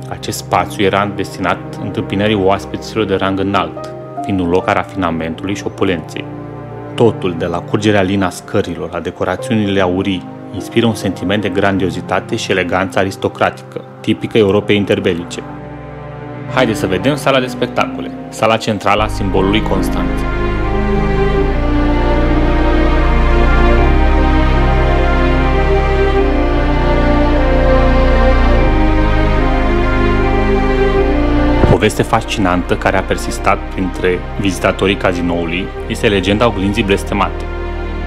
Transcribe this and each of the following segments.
Acest spațiu era destinat întâmpinării oaspeților de rang înalt, fiind un loc al rafinamentului și opulenței. Totul, de la curgerea lină a scărilor la decorațiunile aurii, inspiră un sentiment de grandiozitate și eleganță aristocratică, tipică Europei interbelice. Haideți să vedem sala de spectacole, sala centrală a simbolului Constanța. O poveste fascinantă care a persistat printre vizitatorii cazinoului este legenda oglinzii blestemate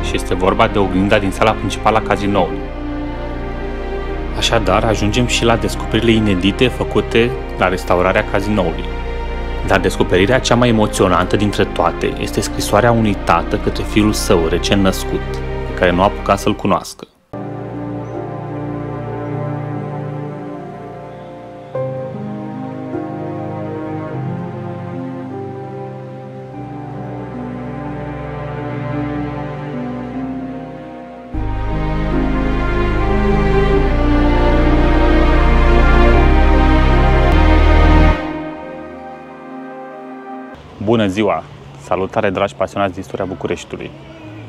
și este vorba de oglinda din sala principală a cazinoului. Așadar, ajungem și la descoperirile inedite făcute la restaurarea cazinoului. Dar descoperirea cea mai emoționantă dintre toate este scrisoarea unui tată către fiul său recent născut, pe care nu a apucat să-l cunoască. Bună ziua! Salutare, dragi pasionați de istoria Bucureștiului!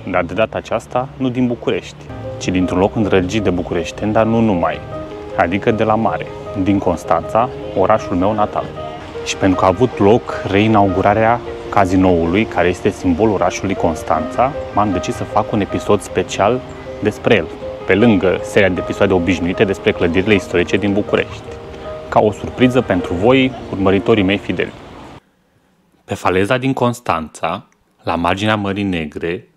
Dar de data aceasta, nu din București, ci dintr-un loc îndrăgit de bucureșteni, dar nu numai, adică de la mare, din Constanța, orașul meu natal. Și pentru că a avut loc reinaugurarea cazinoului, care este simbolul orașului Constanța, m-am decis să fac un episod special despre el, pe lângă seria de episoade obișnuite despre clădirile istorice din București, ca o surpriză pentru voi, urmăritorii mei fideli. Pe faleza din Constanța, la marginea Mării Negre,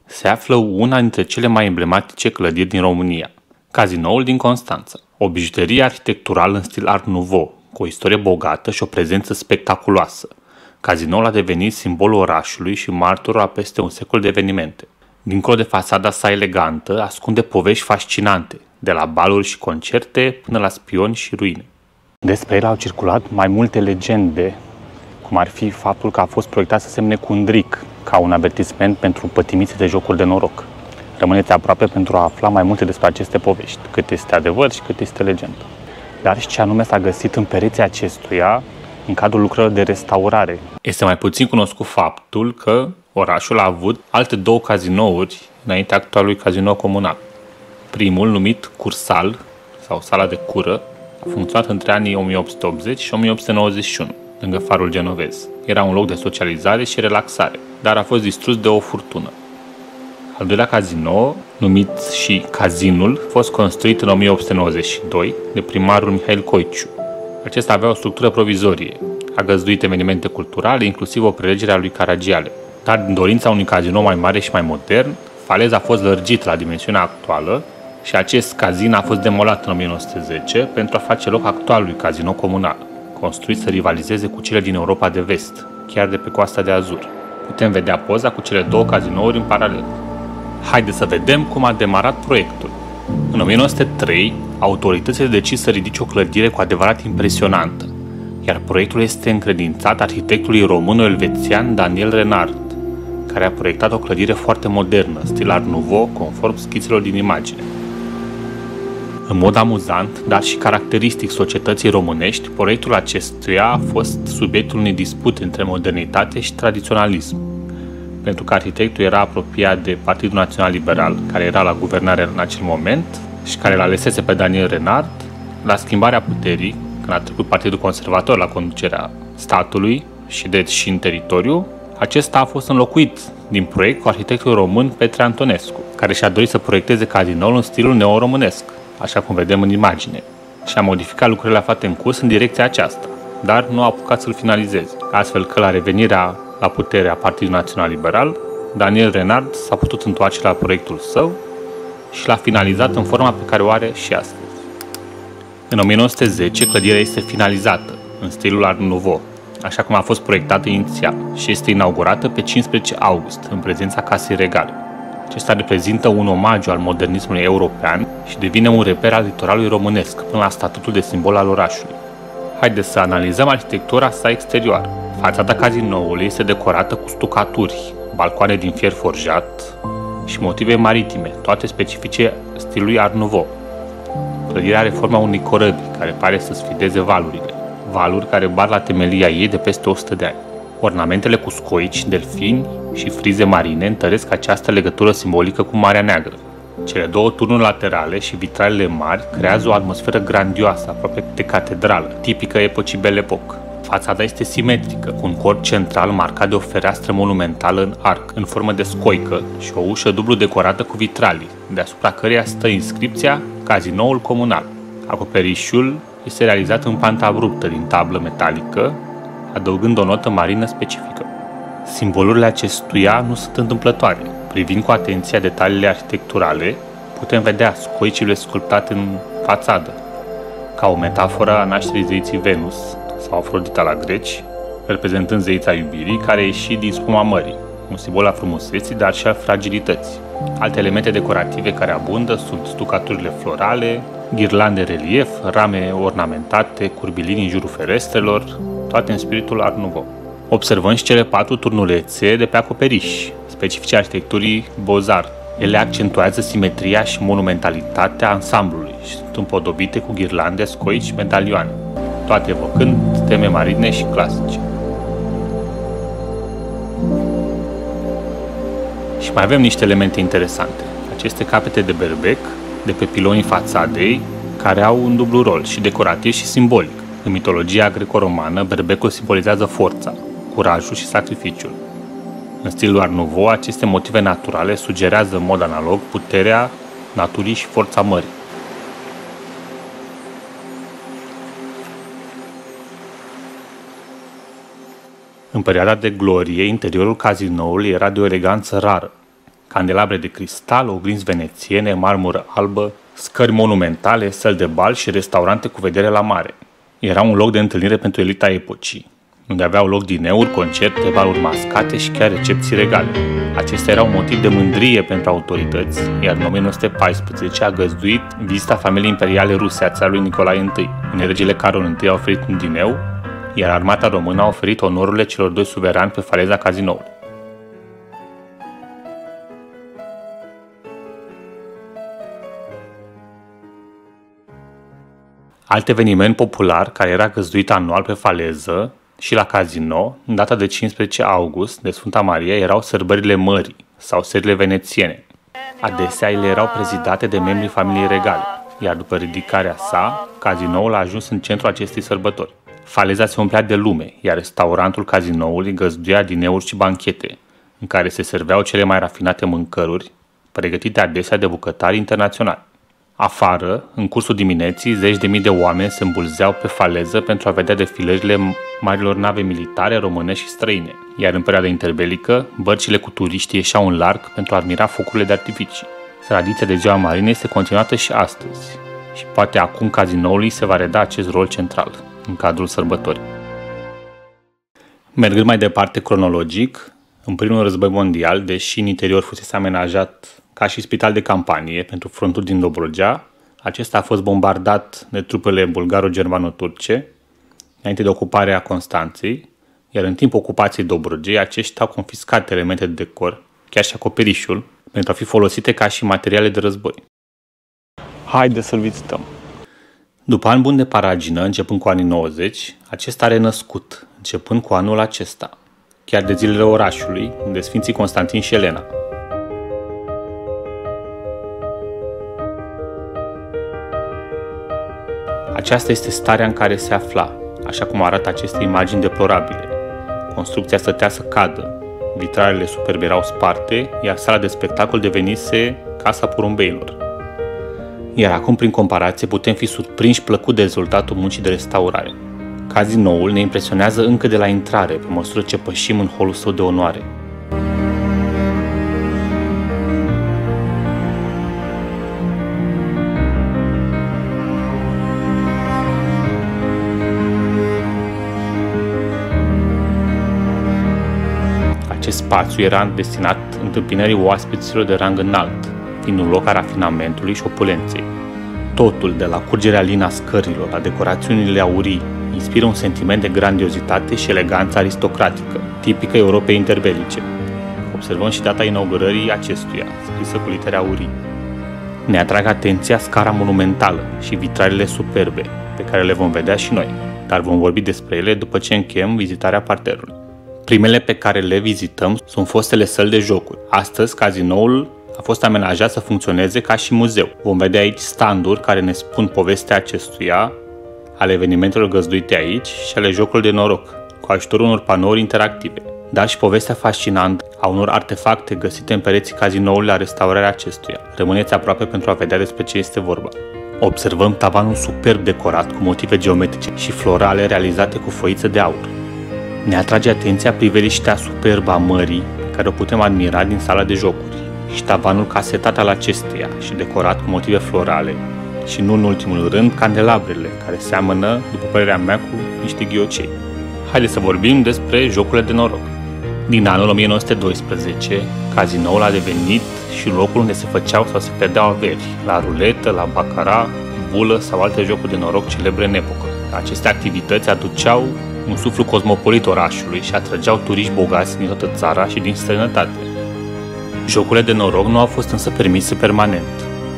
se află una dintre cele mai emblematice clădiri din România, Cazinoul din Constanța. O bijuterie arhitecturală în stil Art Nouveau, cu o istorie bogată și o prezență spectaculoasă. Cazinoul a devenit simbolul orașului și martorul a peste un secol de evenimente. Dincolo de fațada sa elegantă, ascunde povești fascinante, de la baluri și concerte până la spioni și ruine. Despre el au circulat mai multe legende, cum ar fi faptul că a fost proiectat să semne cu un dric, ca un avertisment pentru pătimiții de jocuri de noroc. Rămâneți aproape pentru a afla mai multe despre aceste povești, cât este adevăr și cât este legendă. Dar și ce anume s-a găsit în pereții acestuia în cadrul lucrărilor de restaurare. Este mai puțin cunoscut faptul că orașul a avut alte două cazinouri înaintea actualului cazinou comunal. Primul, numit Cursal, sau Sala de Cură, a funcționat între anii 1880 și 1891. Lângă farul genovez. Era un loc de socializare și relaxare, dar a fost distrus de o furtună. Al doilea cazino, numit și Cazinul, a fost construit în 1892 de primarul Mihail Coiciu. Acesta avea o structură provizorie, a găzduit evenimente culturale, inclusiv o prelegere a lui Caragiale. Dar din dorința unui casino mai mare și mai modern, faleza a fost lărgită la dimensiunea actuală și acest cazin a fost demolat în 1910 pentru a face loc actualului casino comunal, construit să rivalizeze cu cele din Europa de Vest, chiar de pe Coasta de Azur. Putem vedea poza cu cele două cazinouri în paralel. Haideți să vedem cum a demarat proiectul. În 1903, autoritățile decis să ridice o clădire cu adevărat impresionantă, iar proiectul este încredințat arhitectului româno-elvețian Daniel Renard, care a proiectat o clădire foarte modernă, stil Art Nouveau, conform schițelor din imagine. În mod amuzant, dar și caracteristic societății românești, proiectul acestuia a fost subiectul unei dispute între modernitate și tradiționalism. Pentru că arhitectul era apropiat de Partidul Național Liberal, care era la guvernare în acel moment și care îl alesese pe Daniel Renard, la schimbarea puterii, când a trecut Partidul Conservator la conducerea statului și deci și în teritoriu, acesta a fost înlocuit din proiect cu arhitectul român Petre Antonescu, care și-a dorit să proiecteze cazinoul în stilul neo-românesc, așa cum vedem în imagine, și a modificat lucrurile aflate în curs în direcția aceasta, dar nu a apucat să-l finalizeze, astfel că la revenirea la putere a Partidului Național Liberal, Daniel Renard s-a putut întoarce la proiectul său și l-a finalizat în forma pe care o are și astăzi. În 1910, clădirea este finalizată, în stilul Art Nouveau, așa cum a fost proiectată inițial, și este inaugurată pe 15 august, în prezența Casei Regale. Acesta reprezintă un omagiu al modernismului european și devine un reper al litoralului românesc, până la statutul de simbol al orașului. Haideți să analizăm arhitectura sa exterioară. Fațada cazinoului este decorată cu stucaturi, balcoane din fier forjat și motive maritime, toate specifice stilului Art Nouveau. Clădirea are forma unei corăbii care pare să sfideze valurile, valuri care bat la temelia ei de peste 100 de ani. Ornamentele cu scoici, delfini și frize marine întăresc această legătură simbolică cu Marea Neagră. Cele două turnuri laterale și vitralele mari creează o atmosferă grandioasă, aproape de catedrală, tipică epocii Belle Époque. Fațada este simetrică, cu un corp central marcat de o fereastră monumentală în arc, în formă de scoică și o ușă dublu decorată cu vitralii, deasupra căreia stă inscripția Cazinoul Comunal. Acoperișul este realizat în pantă abruptă din tablă metalică, adăugând o notă marină specifică. Simbolurile acestuia nu sunt întâmplătoare. Privind cu atenție detaliile arhitecturale, putem vedea scoicile sculptate în fațadă, ca o metaforă a nașterii zeiții Venus sau Afrodita la greci, reprezentând zeița iubirii care a ieșit din spuma mării, un simbol al frumuseții, dar și al fragilității. Alte elemente decorative care abundă sunt stucaturile florale, ghirlande relief, rame ornamentate, curbilini în jurul ferestrelor, toate în spiritul Art Nouveau. Observăm și cele 4 turnulețe de pe acoperiș, specifice arhitecturii Beaux-Arts. Ele accentuează simetria și monumentalitatea ansamblului și sunt împodobite cu ghirlande, scoici și medalioane, toate evocând teme marine și clasice. Și mai avem niște elemente interesante. Aceste capete de berbec de pe pilonii fațadei, care au un dublu rol, și decorativ și simbolic. În mitologia greco-romană, berbecul simbolizează forța, curajul și sacrificiul. În stilul Art Nouveau, aceste motive naturale sugerează în mod analog puterea naturii și forța mării. În perioada de glorie, interiorul cazinoului era de o eleganță rară. Candelabre de cristal, oglinzi venețiene, marmură albă, scări monumentale, săli de bal și restaurante cu vedere la mare. Era un loc de întâlnire pentru elita epocii, unde aveau loc dineuri, concerte, baluri mascate și chiar recepții regale. Acestea erau motiv de mândrie pentru autorități, iar în 1914 a găzduit vizita familiei imperiale ruse a țarului Nicolae I. Unde regele Carol I a oferit un dineu, iar armata română a oferit onorurile celor 2 suverani pe faleza cazinoului. Alt eveniment popular care era găzduit anual pe faleză și la casino, în data de 15 august, de Sfânta Maria, erau sărbările mării sau serile venețiene. Adesea ele erau prezidate de membrii familiei regale, iar după ridicarea sa, cazinoul a ajuns în centrul acestei sărbători. Faleza se umplea de lume, iar restaurantul cazinoului găzduia dineuri și banchete, în care se serveau cele mai rafinate mâncăruri, pregătite adesea de bucătari internaționali. Afară, în cursul dimineții, zeci de mii de oameni se îmbulzeau pe faleză pentru a vedea defilările marilor nave militare românești și străine, iar în perioada interbelică, bărcile cu turiști ieșeau în larg pentru a admira focurile de artificii. Tradiția de Ziua Marinei este continuată și astăzi și poate acum cazinoului se va reda acest rol central în cadrul sărbătorii. Mergând mai departe cronologic, în primul război mondial, deși în interior fusese amenajat ca și spital de campanie pentru frontul din Dobrogea, acesta a fost bombardat de trupele bulgaro-germano-turce înainte de ocuparea Constanței, iar în timpul ocupației Dobrogei, aceștia au confiscat elemente de decor, chiar și acoperișul, pentru a fi folosite ca și materiale de război. Haide să-l vizităm! După ani buni de paragină, începând cu anii 90, acesta a renăscut, începând cu anul acesta, chiar de zilele orașului, de Sfinții Constantin și Elena. Aceasta este starea în care se afla, așa cum arată aceste imagini deplorabile. Construcția stătea să cadă, vitralele superbe erau sparte, iar sala de spectacol devenise Casa Porumbeilor. Iar acum, prin comparație, putem fi surprinși plăcut de rezultatul muncii de restaurare. Cazinoul ne impresionează încă de la intrare, pe măsură ce pășim în holul său de onoare. Acest spațiu era destinat întâmpinării oaspeților de rang înalt, fiind un loc al rafinamentului și opulenței. Totul, de la curgerea lină a scărilor la decorațiunile aurii, inspiră un sentiment de grandiozitate și eleganță aristocratică, tipică Europei interbelice. Observăm și data inaugurării acestuia, scrisă cu litere aurii. Ne atrag atenția scara monumentală și vitralele superbe, pe care le vom vedea și noi, dar vom vorbi despre ele după ce încheiem vizitarea parterului. Primele pe care le vizităm sunt fostele săli de jocuri. Astăzi, cazinoul a fost amenajat să funcționeze ca și muzeu. Vom vedea aici standuri care ne spun povestea acestuia, ale evenimentelor găzduite aici și ale jocurilor de noroc, cu ajutorul unor panouri interactive, dar și povestea fascinantă a unor artefacte găsite în pereții cazinoului la restaurarea acestuia. Rămâneți aproape pentru a vedea despre ce este vorba. Observăm tavanul superb decorat cu motive geometrice și florale realizate cu foiță de aur. Ne atrage atenția priveliștea superbă a mării pe care o putem admira din sala de jocuri și tavanul casetat al acesteia și decorat cu motive florale și, nu în ultimul rând, candelabrele, care seamănă, după părerea mea, cu niște ghiocei. Haideți să vorbim despre jocurile de noroc. Din anul 1912, cazinoul a devenit și locul unde se făceau sau se pierdeau averi, la ruletă, la baccarat, bulă sau alte jocuri de noroc celebre în epocă. Aceste activități aduceau un suflu cosmopolit orașului și atrăgeau turiști bogați din toată țara și din străinătate. Jocurile de noroc nu au fost însă permise permanent.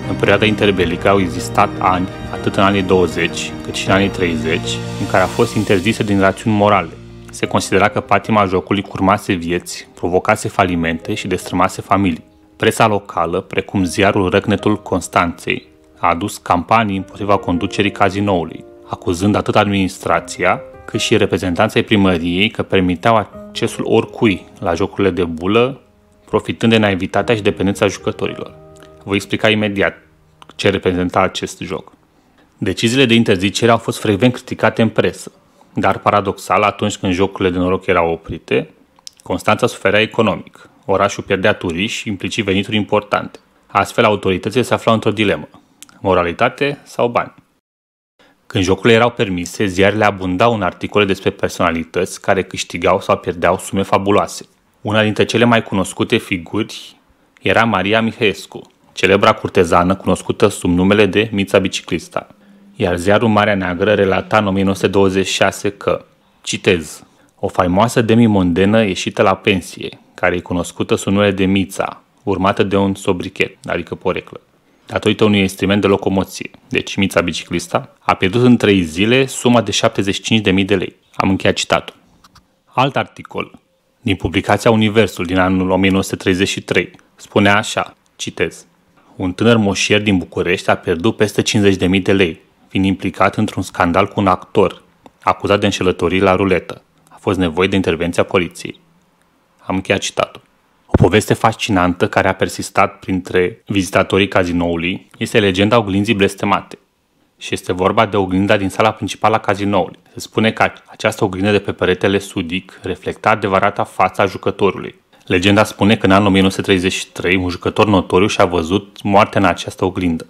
În perioada interbelică au existat ani, atât în anii 20 cât și în anii 30, în care a fost interzise din rațiuni morale. Se considera că patima jocului curmase vieți, provocase falimente și destrămase familii. Presa locală, precum ziarul Răcnetul Constanței, a adus campanii împotriva conducerii cazinoului, acuzând atât administrația, cât și reprezentanții primăriei că permiteau accesul oricui la jocurile de bulă, profitând de naivitatea și dependența jucătorilor. Voi explica imediat ce reprezenta acest joc. Deciziile de interzicere au fost frecvent criticate în presă, dar paradoxal, atunci când jocurile de noroc erau oprite, Constanța suferea economic. Orașul pierdea turiști și implicit venituri importante. Astfel, autoritățile se aflau într-o dilemă: moralitate sau bani? Când jocurile erau permise, ziarele abundau în articole despre personalități care câștigau sau pierdeau sume fabuloase. Una dintre cele mai cunoscute figuri era Maria Mihaescu, celebra curtezană cunoscută sub numele de Mița Biciclista. Iar ziarul Marea Neagră relata în 1926 că, citez, o faimoasă demimondenă ieșită la pensie, care e cunoscută sub numele de Mița, urmată de un sobrichet, adică poreclă, datorită unui instrument de locomoție, deci Mița Biciclista, a pierdut în 3 zile suma de 75.000 de lei. Am încheiat citatul. Alt articol din publicația Universul din anul 1933 spunea așa, citez, un tânăr moșier din București a pierdut peste 50.000 de lei, fiind implicat într-un scandal cu un actor, acuzat de înșelătorii la ruletă. A fost nevoie de intervenția poliției. Am încheiat citatul. O poveste fascinantă care a persistat printre vizitatorii cazinoului este legenda oglinzii blestemate. Și este vorba de oglinda din sala principală a cazinoului. Se spune că această oglindă de pe peretele sudic reflecta adevărata fața jucătorului. Legenda spune că în anul 1933 un jucător notoriu și-a văzut moartea în această oglindă.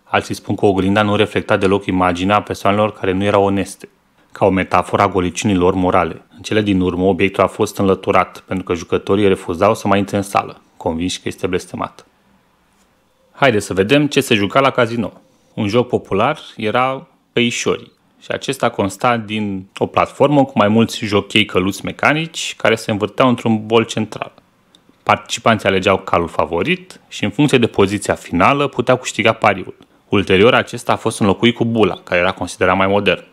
Alții spun că oglinda nu reflecta deloc imaginea persoanelor care nu erau oneste, ca o metaforă a goliciunilor morale. În cele din urmă, obiectul a fost înlăturat, pentru că jucătorii refuzau să mai intre în sală, convinși că este blestemat. Haideți să vedem ce se juca la cazinou. Un joc popular era peșorii și acesta consta din o platformă cu mai mulți jochei căluți mecanici care se învârteau într-un bol central. Participanții alegeau calul favorit și în funcție de poziția finală puteau câștiga pariul. Ulterior, acesta a fost înlocuit cu bula, care era considerat mai modern.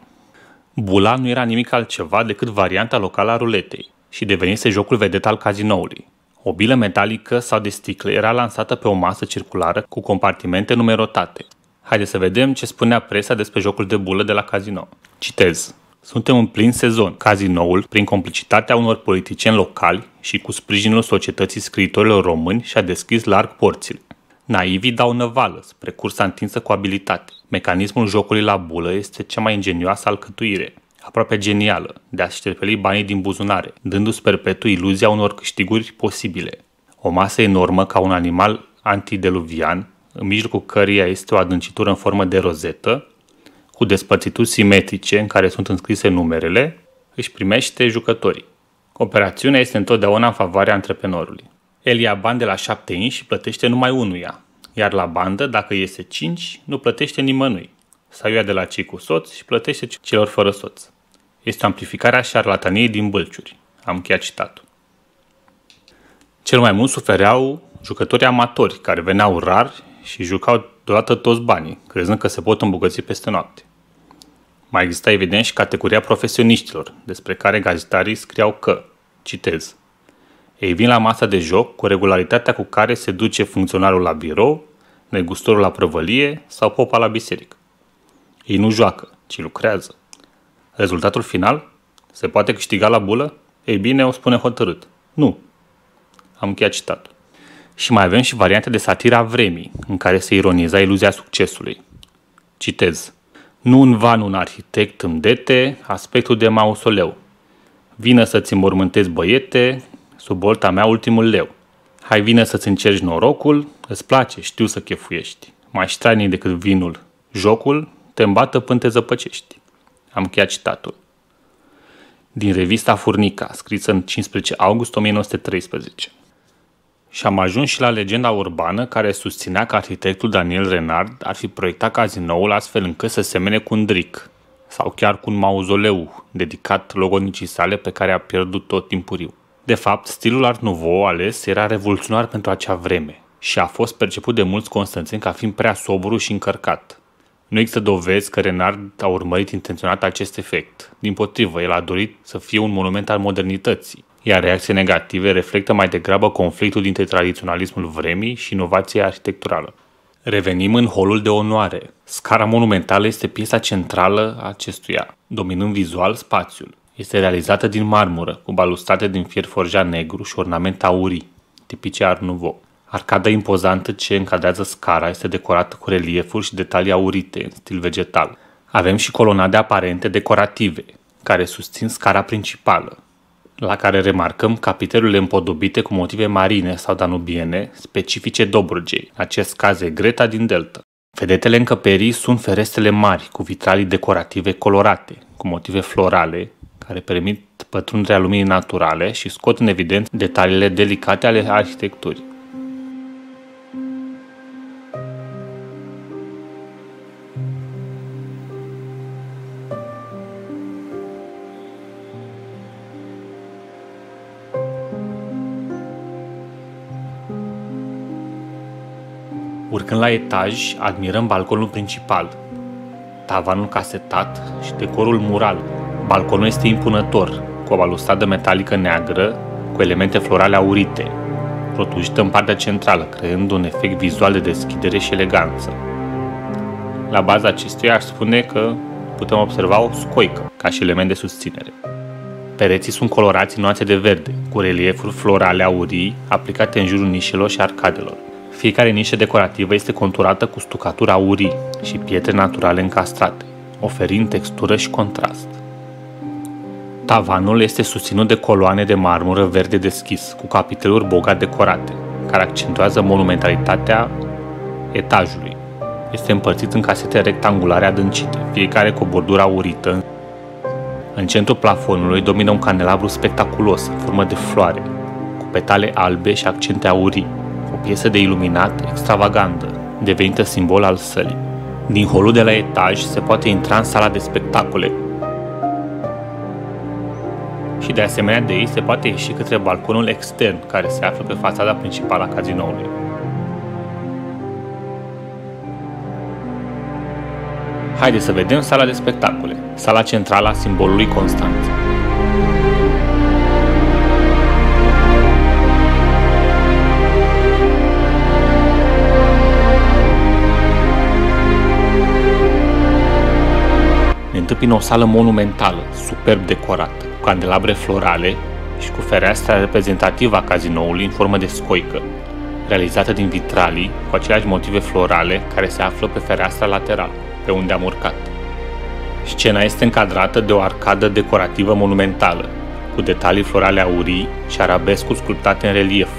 Bula nu era nimic altceva decât varianta locală a ruletei și devenise jocul vedet al cazinoului. O bilă metalică sau de sticlă era lansată pe o masă circulară cu compartimente numerotate. Haideți să vedem ce spunea presa despre jocul de bulă de la cazinou. Citez. Suntem în plin sezon. Cazinoul, prin complicitatea unor politicieni locali și cu sprijinul societății scriitorilor români, și-a deschis larg porțile. Naivii dau năvală spre cursa întinsă cu abilitate. Mecanismul jocului la bulă este cea mai ingenioasă alcătuire, aproape genială, de a șterpeli banii din buzunare, dându-ți perpetu iluzia unor câștiguri posibile. O masă enormă ca un animal antideluvian, în mijlocul căreia este o adâncitură în formă de rozetă, cu despărțituri simetrice în care sunt înscrise numerele, își primește jucătorii. Operațiunea este întotdeauna în favoarea antreprenorului. El ia bani de la 7 inși și plătește numai unuia, iar la bandă, dacă iese 5, nu plătește nimănui. Sau ia de la cei cu soț și plătește celor fără soț. Este o amplificare a șarlataniei din bâlciuri. Am încheiat citatul. Cel mai mult sufereau jucătorii amatori, care veneau rar și jucau deodată toți banii, crezând că se pot îmbogăți peste noapte. Mai exista evident și categoria profesioniștilor, despre care gazetarii scriau că, citez, ei vin la masa de joc cu regularitatea cu care se duce funcționarul la birou, negustorul la prăvălie sau popa la biserică. Ei nu joacă, ci lucrează. Rezultatul final? Se poate câștiga la bulă? Ei bine, o spune hotărât. Nu. Am încheiat citatul. Și mai avem și variante de satiră a vremii, în care se ironiza iluzia succesului. Citez. Nu în van un arhitect îmi dete aspectul de mausoleu. Vină să-ți înmormântezi, băiete, sub bolta mea ultimul leu. Hai, vină să-ți încerci norocul, îți place, știu să chefuiești. Mai stranii decât vinul, jocul, te îmbată până te zăpăcești. Am încheiat citatul. Din revista Furnica, scrisă în 15 august 1913. Și am ajuns și la legenda urbană care susținea că arhitectul Daniel Renard ar fi proiectat cazinoul astfel încât să semene cu un dric sau chiar cu un mauzoleu dedicat logodnicii sale pe care a pierdut tot timpuriu. De fapt, stilul Art Nouveau ales era revoluționar pentru acea vreme și a fost perceput de mulți constanțeni ca fiind prea sobru și încărcat. Nu există dovezi că Renard a urmărit intenționat acest efect. Dimpotrivă, el a dorit să fie un monument al modernității, iar reacții negative reflectă mai degrabă conflictul dintre tradiționalismul vremii și inovația arhitecturală. Revenim în holul de onoare. Scara monumentală este piesa centrală a acestuia, dominând vizual spațiul. Este realizată din marmură, cu balustrade din fier forjat negru și ornamente aurii, tipice Art Nouveau. Arcada impozantă ce încadrează scara este decorată cu reliefuri și detalii aurite, în stil vegetal. Avem și colonade aparente decorative, care susțin scara principală, la care remarcăm capitelele împodobite cu motive marine sau danubiene, specifice Dobrogei, în acest caz e Greta din Delta. Vedetele încăperii sunt ferestrele mari, cu vitralii decorative colorate, cu motive florale, care permit pătrunderea luminii naturale și scot în evidență detaliile delicate ale arhitecturii. Urcând la etaj, admirăm balconul principal, tavanul casetat și decorul mural. Balconul este impunător, cu o balustradă metalică neagră, cu elemente florale aurite, protujită în partea centrală, creând un efect vizual de deschidere și eleganță. La baza acestuia aș spune că putem observa o scoică, ca și element de susținere. Pereții sunt colorați în nuanțe de verde, cu reliefuri florale aurii aplicate în jurul nișelor și arcadelor. Fiecare nișă decorativă este conturată cu stucaturi aurii și pietre naturale încastrate, oferind textură și contrast. Tavanul este susținut de coloane de marmură verde deschis, cu capiteluri bogat decorate, care accentuează monumentalitatea etajului. Este împărțit în casete rectangulare adâncite, fiecare cu o bordură aurită. În centrul plafonului domină un candelabru spectaculos, în formă de floare, cu petale albe și accente aurii, o piesă de iluminat extravagantă, devenită simbol al sălii. Din holul de la etaj se poate intra în sala de spectacole și de asemenea de aici se poate ieși către balconul extern care se află pe fațada principală a cazinoului. Haideți să vedem sala de spectacole, sala centrală a simbolului Constanța. Ne întâmpină o sală monumentală, superb decorată, cu candelabre florale și cu fereastra reprezentativă a cazinoului în formă de scoică, realizată din vitralii cu aceleași motive florale care se află pe fereastra laterală, pe unde am urcat. Scena este încadrată de o arcadă decorativă monumentală, cu detalii florale aurii și arabescuri sculptate în relief,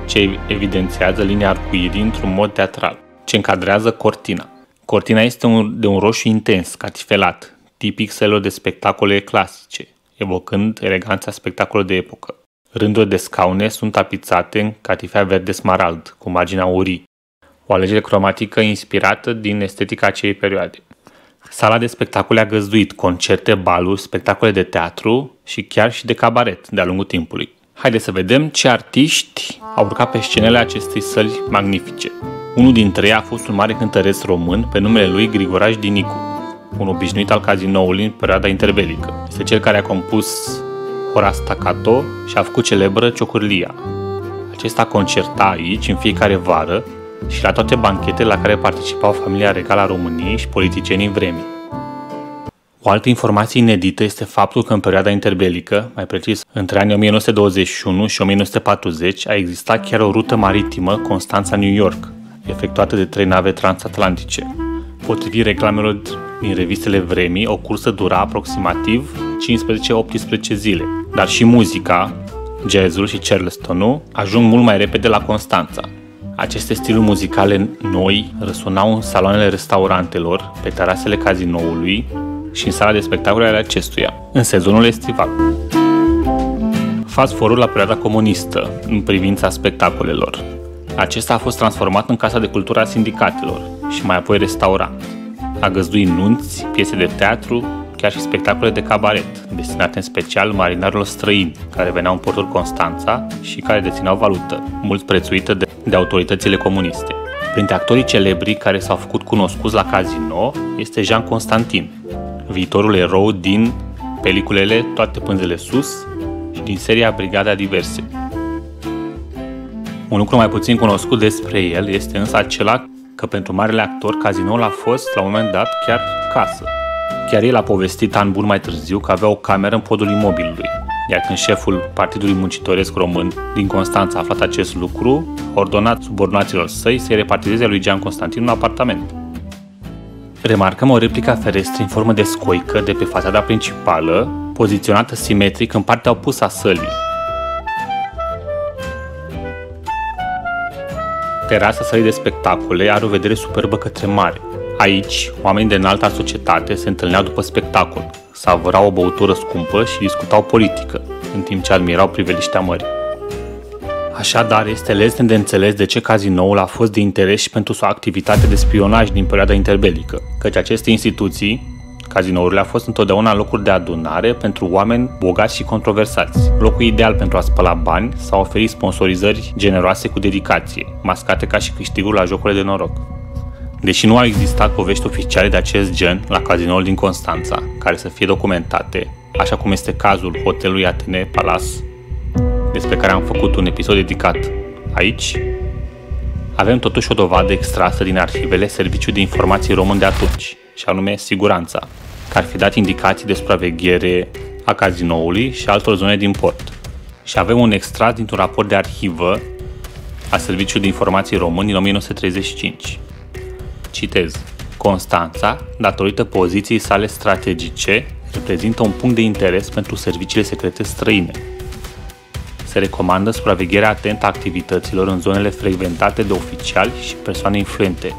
ce evidențiază linia arcuirii într-un mod teatral, ce încadrează cortina. Cortina este de un roșu intens, catifelat, tipic sălilor de spectacole clasice, evocând eleganța spectacolului de epocă. Rândurile de scaune sunt tapițate în catifea verde smarald, cu marginea aurii, o alegere cromatică inspirată din estetica acelei perioade. Sala de spectacole a găzduit concerte, baluri, spectacole de teatru și chiar și de cabaret de-a lungul timpului. Haideți să vedem ce artiști au urcat pe scenele acestei săli magnifice. Unul dintre ei a fost un mare cântăreț român pe numele lui Grigoraș Dinicu, un obișnuit al cazinoului în perioada interbelică. Este cel care a compus Hora Staccato și a făcut celebră Ciocârlia. Acesta concerta aici în fiecare vară și la toate banchetele la care participau familia regală a României și politicienii vremii. O altă informație inedită este faptul că în perioada interbelică, mai precis între anii 1921 și 1940, a existat chiar o rută maritimă Constanța-New York, efectuată de 3 nave transatlantice. Potrivit reclamelor din revistele vremii, o cursă dura aproximativ 15-18 zile, dar și muzica, jazzul și Charlestonul ajung mult mai repede la Constanța. Aceste stiluri muzicale noi răsunau în saloanele restaurantelor, pe terasele cazinoului și în sala de spectacole ale acestuia, în sezonul estival. Fast forward la perioada comunistă, în privința spectacolelor. Acesta a fost transformat în Casa de Cultură a Sindicatelor și mai apoi restaurant. A găzduit nunți, piese de teatru, chiar și spectacole de cabaret, destinate în special marinarilor străini, care veneau în portul Constanța și care dețineau valută, mult prețuită de autoritățile comuniste. Printre actorii celebri care s-au făcut cunoscuți la Casino este Jean Constantin, viitorul erou din peliculele Toate pânzele sus și din seria Brigada Diverse. Un lucru mai puțin cunoscut despre el este însă acela că pentru marele actor Casinoul a fost, la un moment dat, chiar casă. Chiar el a povestit ani buni mai târziu că avea o cameră în podul imobilului, iar când șeful Partidului Muncitoresc Român din Constanța a aflat acest lucru, a ordonat subordonaților săi să-i repartizeze lui Jean Constantin un apartament. Remarcăm o replică a ferestrei în formă de scoică de pe fațada principală, poziționată simetric în partea opusă a sălii. Terasa sălii de spectacole are o vedere superbă către mare. Aici, oamenii de înalta societate se întâlneau după spectacol, savurau o băutură scumpă și discutau politică, în timp ce admirau priveliștea mării. Așadar, este lesne de înțeles de ce cazinoul a fost de interes și pentru o activitate de spionaj din perioada interbelică, căci aceste instituții, cazinourile, au fost întotdeauna locuri de adunare pentru oameni bogați și controversați, locul ideal pentru a spăla bani sau oferi sponsorizări generoase cu dedicație, mascate ca și câștigul la jocurile de noroc. Deși nu au existat povești oficiale de acest gen la cazinoul din Constanța, care să fie documentate, așa cum este cazul hotelului Atene Palace, despre care am făcut un episod dedicat aici, avem totuși o dovadă extrasă din arhivele Serviciului de Informații Român de atunci, și anume Siguranța, care ar fi dat indicații de supraveghere a cazinoului și altor zone din port. Și avem un extras dintr-un raport de arhivă a Serviciului de Informații Român din 1935. Citez: Constanța, datorită poziției sale strategice, reprezintă un punct de interes pentru serviciile secrete străine. Se recomandă supravegherea atentă a activităților în zonele frecventate de oficiali și persoane influente,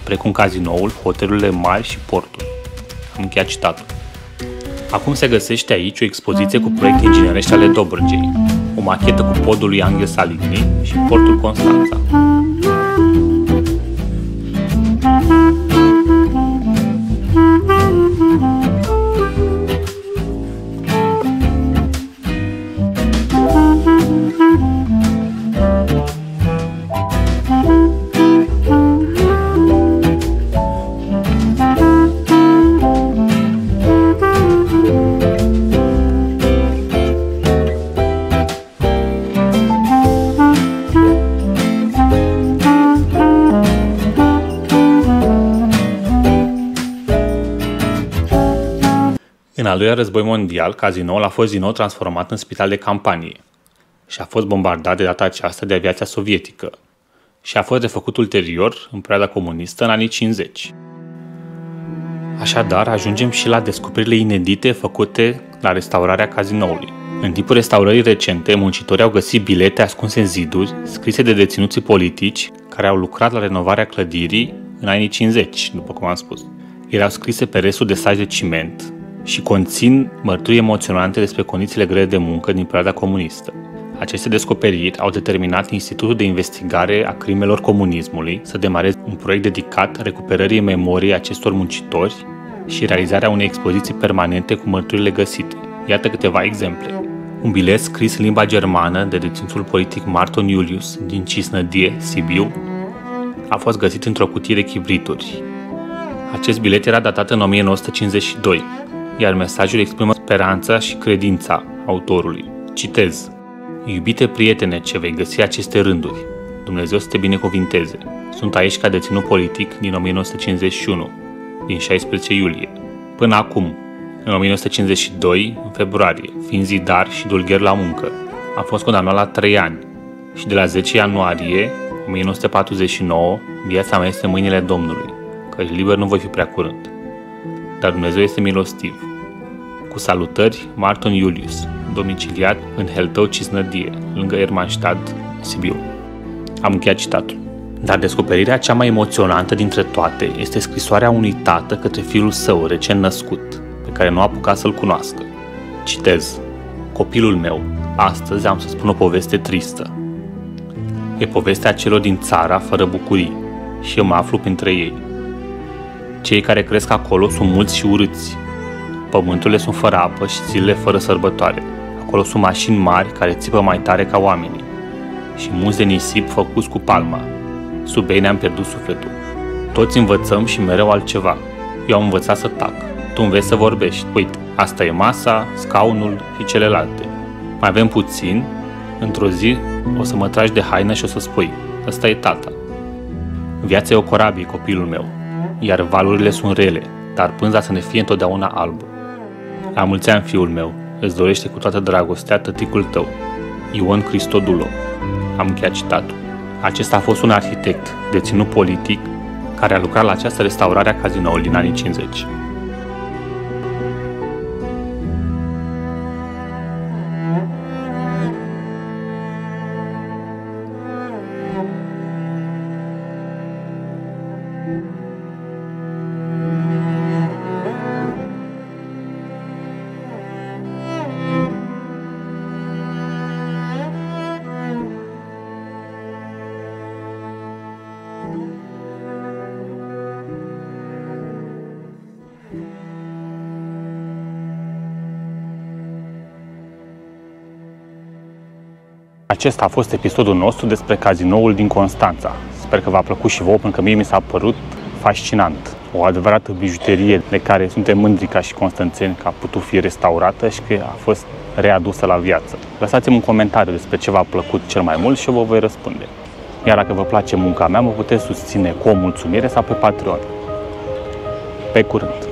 precum cazinoul, hotelurile mari și portul. Am încheiat citatul. Acum se găsește aici o expoziție cu proiecte inginerești ale Dobrogei, o machetă cu podul lui Angel Saligny și portul Constanța. În al doilea război mondial, cazinoul a fost din nou transformat în spital de campanie și a fost bombardat de data aceasta de aviația sovietică și a fost refăcut ulterior, în perioada comunistă, în anii 50. Așadar, ajungem și la descoperirile inedite făcute la restaurarea cazinoului. În timpul restaurării recente, muncitorii au găsit bilete ascunse în ziduri, scrise de deținuții politici care au lucrat la renovarea clădirii în anii 50, după cum am spus. Erau scrise pe restul de saj de ciment și conțin mărturii emoționante despre condițiile grele de muncă din perioada comunistă. Aceste descoperiri au determinat Institutul de Investigare a Crimelor Comunismului să demareze un proiect dedicat recuperării memoriei acestor muncitori și realizarea unei expoziții permanente cu mărturile găsite. Iată câteva exemple. Un bilet scris în limba germană de deținutul politic Marton Julius din Cisnădie, Sibiu, a fost găsit într-o cutie de chibrituri. Acest bilet era datat în 1952, iar mesajul exprimă speranța și credința autorului. Citez: Iubite prietene, ce vei găsi aceste rânduri. Dumnezeu să te binecuvinteze. Sunt aici ca deținut politic din 1951, din 16 iulie. Până acum, în 1952, în februarie, fiind zidar și dulgher la muncă, a fost condamnat la 3 ani și de la 10 ianuarie 1949, viața mea este în mâinile Domnului, căci liber nu voi fi prea curând. Dar Dumnezeu este milostiv. Cu salutări, Martin Iulius, domiciliat în Heltău Cisnădie, lângă Ermanstadt, Sibiu. Am încheiat citatul. Dar descoperirea cea mai emoționantă dintre toate este scrisoarea unui tată către fiul său recent născut, pe care nu a apucat să-l cunoască. Citez: Copilul meu, astăzi am să spun o poveste tristă. E povestea celor din țara fără bucurii și eu mă aflu printre ei. Cei care cresc acolo sunt mulți și urâți. Pământurile sunt fără apă și zilele fără sărbătoare. Acolo sunt mașini mari care țipă mai tare ca oamenii și munți de nisip făcuți cu palma. Sub ei ne-am pierdut sufletul. Toți învățăm și mereu altceva. Eu am învățat să tac. Tu înveți să vorbești. Uite, asta e masa, scaunul și celelalte. Mai avem puțin. Într-o zi o să mă tragi de haină și o să spui: ăsta e tata. Viața e o corabie, copilul meu, iar valurile sunt rele, dar pânza să ne fie întotdeauna albă. La mulți ani, fiul meu, îți dorește cu toată dragostea tăticul tău, Ion Cristodulo. Am încheiat citatul. Acesta a fost un arhitect, deținut politic, care a lucrat la această restaurare a cazinoului din anii 50. Acesta a fost episodul nostru despre cazinoul din Constanța. Sper că v-a plăcut și vouă, pentru că mie mi s-a părut fascinant. O adevărată bijuterie de care suntem mândri ca și constanțeni că a putut fi restaurată și că a fost readusă la viață. Lăsați-mi un comentariu despre ce v-a plăcut cel mai mult și eu vă voi răspunde. Iar dacă vă place munca mea, mă puteți susține cu o mulțumire sau pe Patreon. Pe curând!